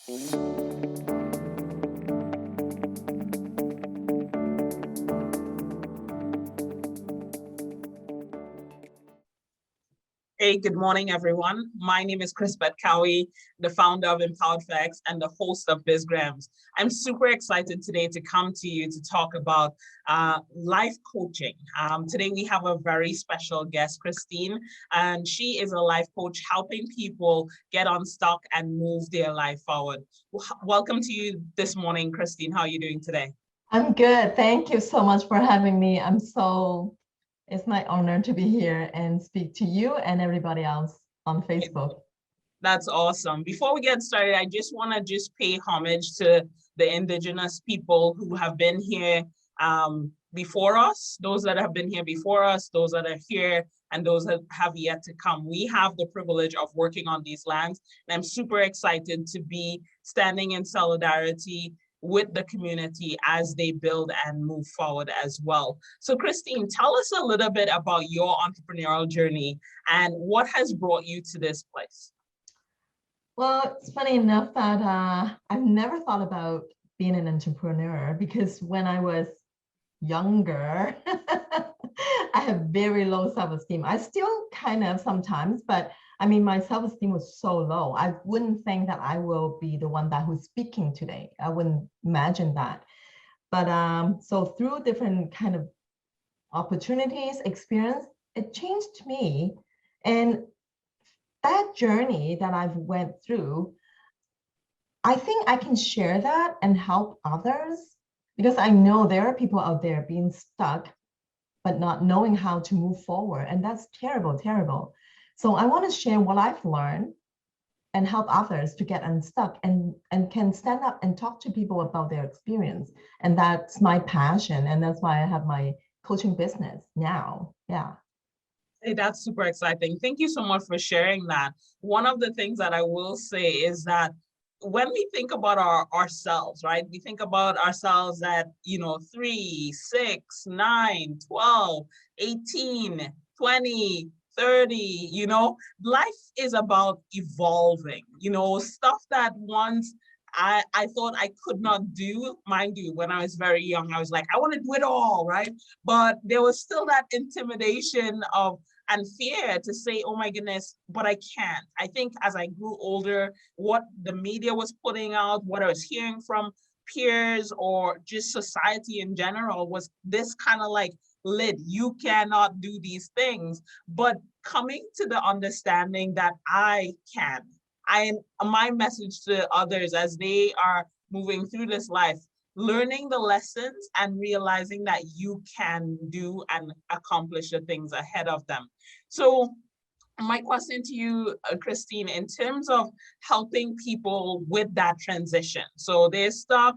Hey, good morning, everyone. My name is Chris-Beth Cowie, the founder of Empowered Facts and the host of BizGrams. I'm super excited today to come to you to talk about life coaching. Today, we have a very special guest, Christine, and she is a life coach helping people get unstuck and move their life forward. Welcome to you this morning, Christine. How are you doing today? I'm good. Thank you so much for having me. It's my honor to be here and speak to you and everybody else on Facebook. That's awesome. Before we get started, I just want to pay homage to the indigenous people who have been here before us, those that have been here before us, those that are here, and those that have yet to come. We have the privilege of working on these lands, and I'm super excited to be standing in solidarity with the community as they build and move forward as well. So Christine, tell us a little bit about your entrepreneurial journey and what has brought you to this place. Well, it's funny enough that I've never thought about being an entrepreneur because when I was younger, I have very low self-esteem. I still kind of sometimes, but I mean, my self-esteem was so low. I wouldn't think that I will be the one who's speaking today. I wouldn't imagine that. But so through different kind of opportunities, experience, it changed me. And that journey that I've went through, I think I can share that and help others because I know there are people out there being stuck, but not knowing how to move forward. And that's terrible, terrible. So I want to share what I've learned and help others to get unstuck and can stand up and talk to people about their experience. And that's my passion. And that's why I have my coaching business now. Yeah. Hey, that's super exciting. Thank you so much for sharing that. One of the things that I will say is that when we think about ourselves, right? We think about ourselves at, 3, 6, 9, 12, 18, 20, 30, life is about evolving, stuff that once I thought I could not do. Mind you, when I was very young, I was like, I want to do it all, right? But there was still that intimidation and fear to say, oh my goodness, but I can't. I think as I grew older, what the media was putting out, what I was hearing from peers or just society in general was this kind of like lid, you cannot do these things. But coming to the understanding that I can, my message to others as they are moving through this life, learning the lessons and realizing that you can do and accomplish the things ahead of them. So my question to you, Christine, in terms of helping people with that transition. So they're stuck,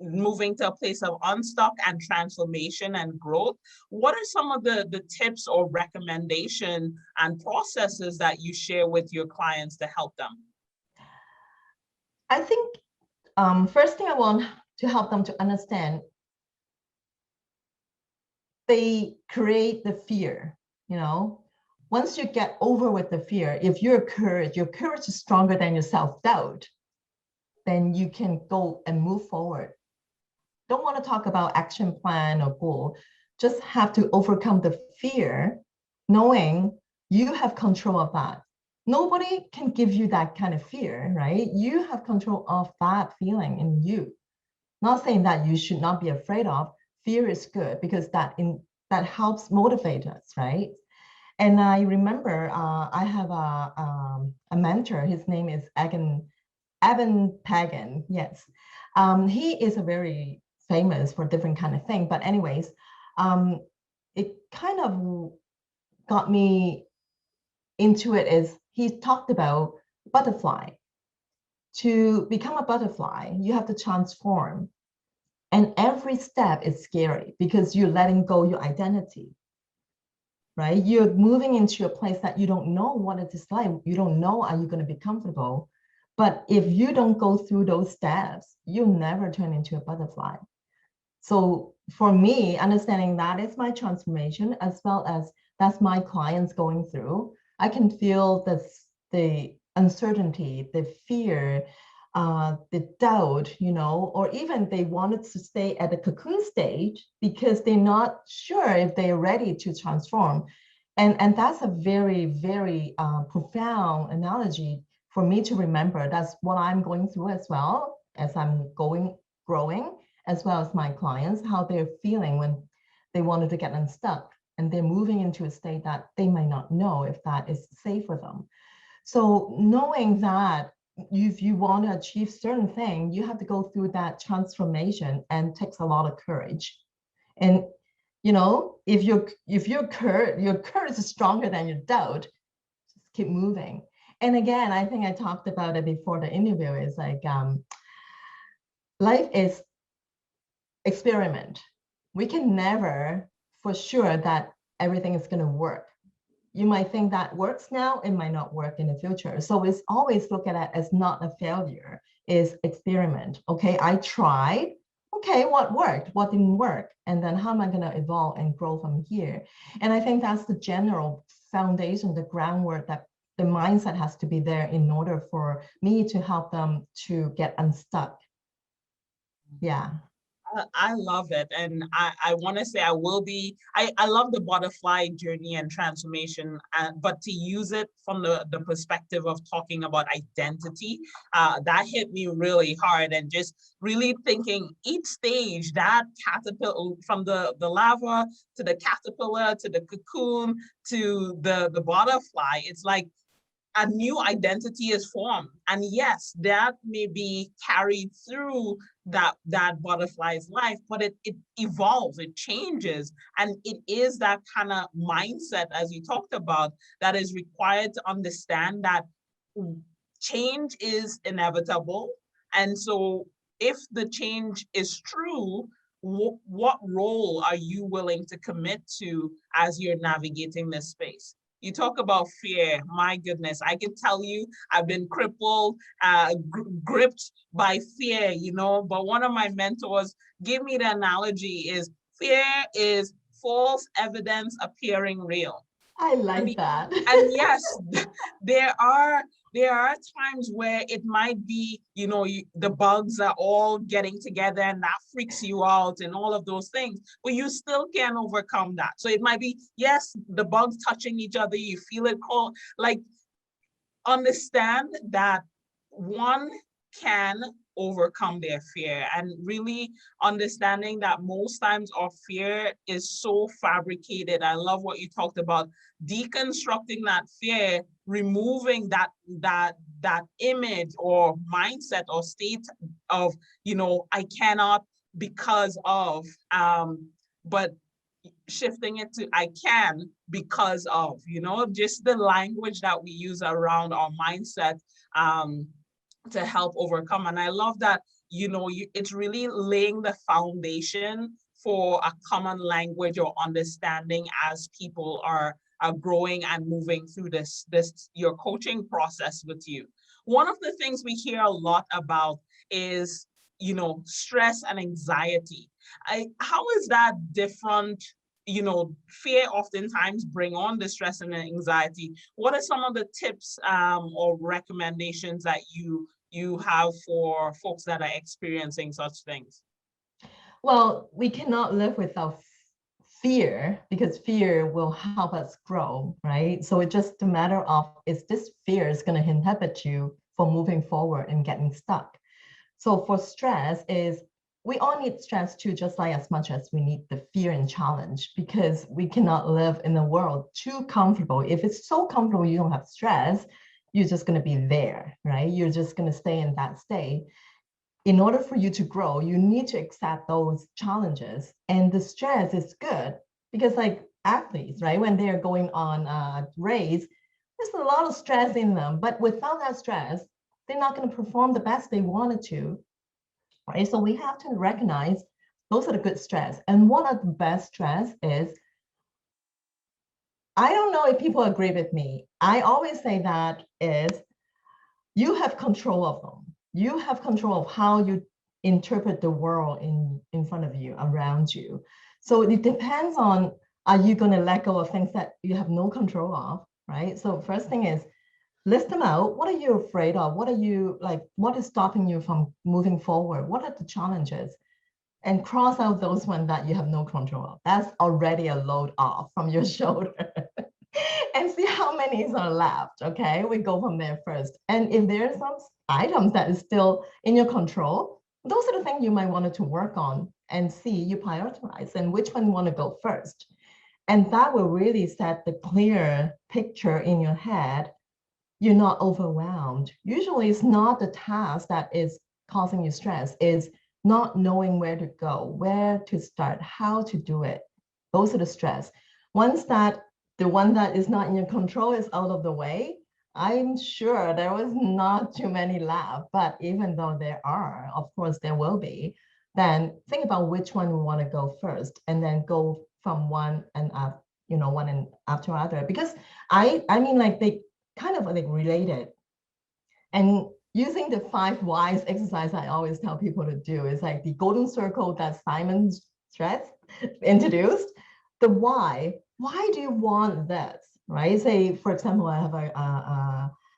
moving to a place of unstuck and transformation and growth. What are some of the tips or recommendation and processes that you share with your clients to help them? I think first thing I want to help them to understand, they create the fear, Once you get over with the fear, if your courage is stronger than your self-doubt, then you can go and move forward. Don't want to talk about action plan or goal, just have to overcome the fear, knowing you have control of that. Nobody can give you that kind of fear, right? You have control of that feeling in you. Not saying that you should not be afraid of. Fear is good because that helps motivate us, right? And I remember I have a mentor. His name is Evan Pagan. Yes, he is a very famous for different kind of thing. But anyways, it kind of got me into it. Is he talked about butterfly. To become a butterfly, you have to transform. And every step is scary because you're letting go your identity, right? You're moving into a place that you don't know what it is like. You don't know, are you going to be comfortable? But if you don't go through those steps, you'll never turn into a butterfly. So for me, understanding that is my transformation, as well as that's my clients going through, I can feel the uncertainty, the fear, the doubt, or even they wanted to stay at the cocoon stage because they're not sure if they're ready to transform. And that's a very, very profound analogy for me to remember. That's what I'm going through as well as I'm growing, as well as my clients, how they're feeling when they wanted to get unstuck and they're moving into a state that they might not know if that is safe for them. So knowing that if you want to achieve certain thing, you have to go through that transformation, and takes a lot of courage. And if your courage is stronger than your doubt, just keep moving. And again, I think I talked about it before the interview, is like life is experiment. We can never for sure that everything is going to work. You might think that works now, it might not work in the future. So it's always look at it as not a failure, is experiment. Okay, I tried. Okay, what worked? What didn't work? And then how am I going to evolve and grow from here? And I think that's the general foundation, the groundwork, that the mindset has to be there in order for me to help them to get unstuck. Yeah. I love it. And I want to say I love the butterfly journey and transformation, but to use it from the perspective of talking about identity, that hit me really hard. And just really thinking each stage, that caterpillar, from the larva to the caterpillar to the cocoon to the butterfly, it's like a new identity is formed. And yes, that may be carried through that butterfly's life, but it evolves, it changes. And it is that kind of mindset, as you talked about, that is required to understand that change is inevitable. And so if the change is true, what role are you willing to commit to as you're navigating this space? You talk about fear. My goodness, I can tell you I've been crippled, gripped by fear, but one of my mentors gave me the analogy is fear is false evidence appearing real. I like that. And yes, there are times where it might be, the bugs are all getting together and that freaks you out and all of those things, but you still can overcome that. So it might be, yes, the bugs touching each other, you feel it cold, like understand that one can overcome their fear, and really understanding that most times our fear is so fabricated. I love what you talked about, deconstructing that fear, removing that image or mindset or state of, I cannot because of, but shifting it to I can because of, just the language that we use around our mindset to help overcome. And I love that, it's really laying the foundation for a common language or understanding as people are growing and moving through this your coaching process with you. One of the things we hear a lot about is, stress and anxiety. How is that different? Fear oftentimes bring on the stress and the anxiety. What are some of the tips or recommendations that you have for folks that are experiencing such things? Well, we cannot live without fear, because fear will help us grow, right? So it's just a matter of, is this fear is going to inhibit you from moving forward and getting stuck? So for stress is, we all need stress too, just like as much as we need the fear and challenge, because we cannot live in a world too comfortable. If it's so comfortable, you don't have stress, you're just going to be there, right? You're just going to stay in that state. In order for you to grow, you need to accept those challenges. And the stress is good, because like athletes, right? When they're going on a race, there's a lot of stress in them, but without that stress, they're not going to perform the best they wanted to. Right? So we have to recognize those are the good stress. And one of the best stress is, I don't know if people agree with me, I always say that is, you have control of them. You have control of how you interpret the world in front of you, around you. So it depends on, are you going to let go of things that you have no control of, right? So first thing is, List them out. What are you afraid of? What are you like? What is stopping you from moving forward? What are the challenges? And cross out those ones that you have no control of. That's already a load off from your shoulder. And see how many are left. Okay, we go from there first. And if there's some items that is still in your control, those are the things you might want to work on and see you prioritize and which one you want to go first. And that will really set the clear picture in your head. You're not overwhelmed. Usually it's not the task that is causing you stress, it's not knowing where to go, where to start, how to do it. Those are the stress. Once that the one that is not in your control is out of the way, I'm sure there was not too many left, but even though there are, of course there will be, then think about which one we want to go first and then go from one and up, one and after other. Because I mean, like they kind of like related. And using the 5 whys exercise I always tell people to do is like the golden circle that Simon Stress introduced. The why do you want this, right? Say, for example, I have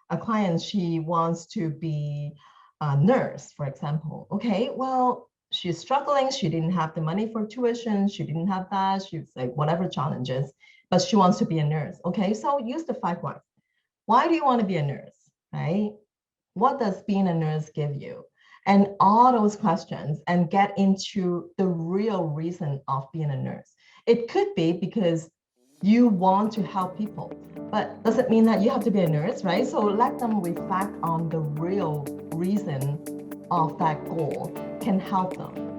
a client, she wants to be a nurse, for example. Okay, well, she's struggling. She didn't have the money for tuition. She didn't have that. She's like, whatever challenges, but she wants to be a nurse. Okay, so use the 5 whys. Why do you want to be a nurse, right? What does being a nurse give you? And all those questions, and get into the real reason of being a nurse. It could be because you want to help people, but does it mean that you have to be a nurse, right? So let them reflect on the real reason of that goal can help them.